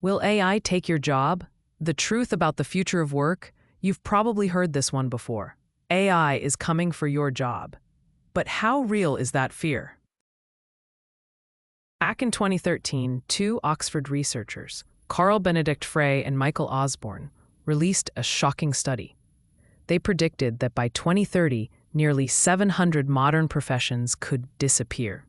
Will AI take your job? The truth about the future of work? You've probably heard this one before. AI is coming for your job. But how real is that fear? Back in 2013, two Oxford researchers, Carl Benedict Frey and Michael Osborne, released a shocking study. They predicted that by 2030, nearly 700 modern professions could disappear.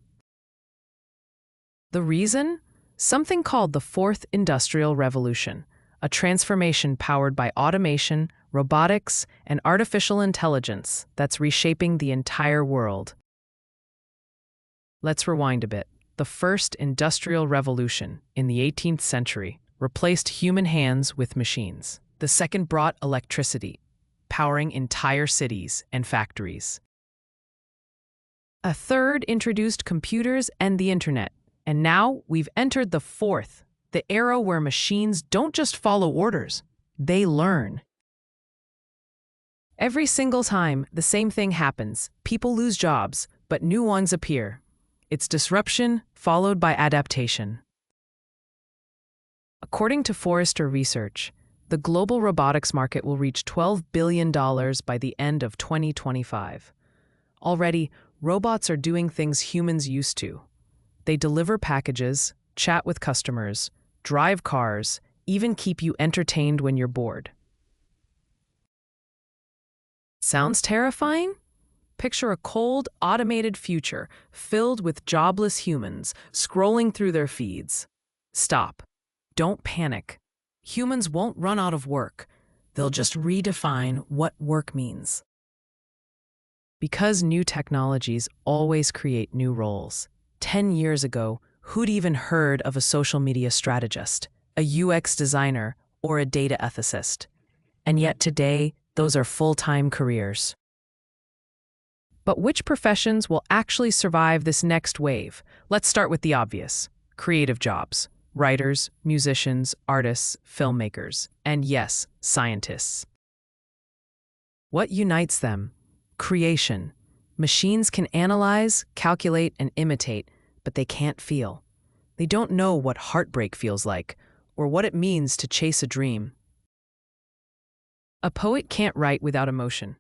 The reason? Something called the Fourth Industrial Revolution, a transformation powered by automation, robotics, and artificial intelligence that's reshaping the entire world. Let's rewind a bit. The First Industrial Revolution in the 18th century replaced human hands with machines. The second brought electricity, powering entire cities and factories. A third introduced computers and the internet. And now we've entered the fourth, the era where machines don't just follow orders, they learn. Every single time, the same thing happens. People lose jobs, but new ones appear. It's disruption followed by adaptation. According to Forrester Research, the global robotics market will reach $12 billion by the end of 2025. Already, robots are doing things humans used to. They deliver packages, chat with customers, drive cars, even keep you entertained when you're bored. Sounds terrifying? Picture a cold, automated future filled with jobless humans scrolling through their feeds. Stop. Don't panic. Humans won't run out of work. They'll just redefine what work means. Because new technologies always create new roles. 10 years ago, who'd even heard of a social media strategist, a UX designer, or a data ethicist? And yet today, those are full-time careers. But which professions will actually survive this next wave? Let's start with the obvious: creative jobs. Writers, musicians, artists, filmmakers, and yes, scientists. What unites them? Creation. Machines can analyze, calculate, and imitate, but they can't feel. They don't know what heartbreak feels like, or what it means to chase a dream. A poet can't write without emotion.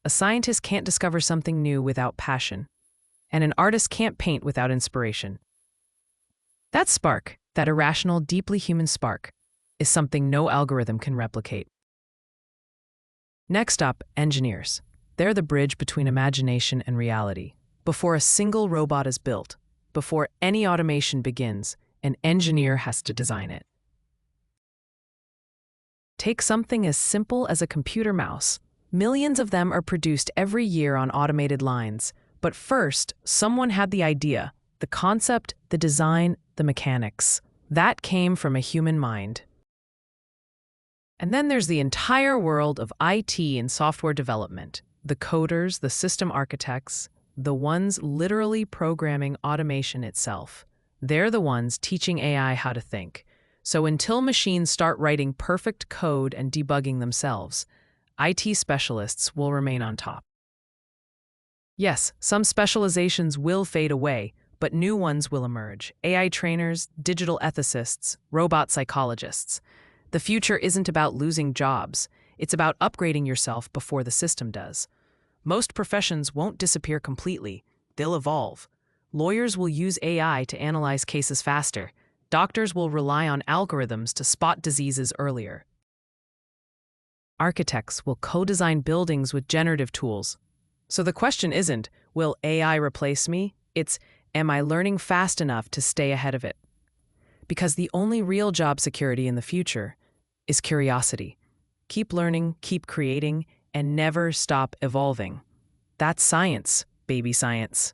A scientist can't discover something new without passion. And an artist can't paint without inspiration. That spark, that irrational, deeply human spark, is something no algorithm can replicate. Next up, engineers. They're the bridge between imagination and reality. Before a single robot is built, before any automation begins, an engineer has to design it. Take something as simple as a computer mouse. Millions of them are produced every year on automated lines. But first, someone had the idea, the concept, the design, the mechanics. That came from a human mind. And then there's the entire world of IT and software development. The coders, the system architects, the ones literally programming automation itself. They're the ones teaching AI how to think. So until machines start writing perfect code and debugging themselves, IT specialists will remain on top. Yes, some specializations will fade away, but new ones will emerge. AI trainers, digital ethicists, robot psychologists. The future isn't about losing jobs. It's about upgrading yourself before the system does. Most professions won't disappear completely. They'll evolve. Lawyers will use AI to analyze cases faster. Doctors will rely on algorithms to spot diseases earlier. Architects will co-design buildings with generative tools. So the question isn't, will AI replace me? It's, am I learning fast enough to stay ahead of it? Because the only real job security in the future is curiosity. Keep learning, keep creating, and never stop evolving. That's science, baby science.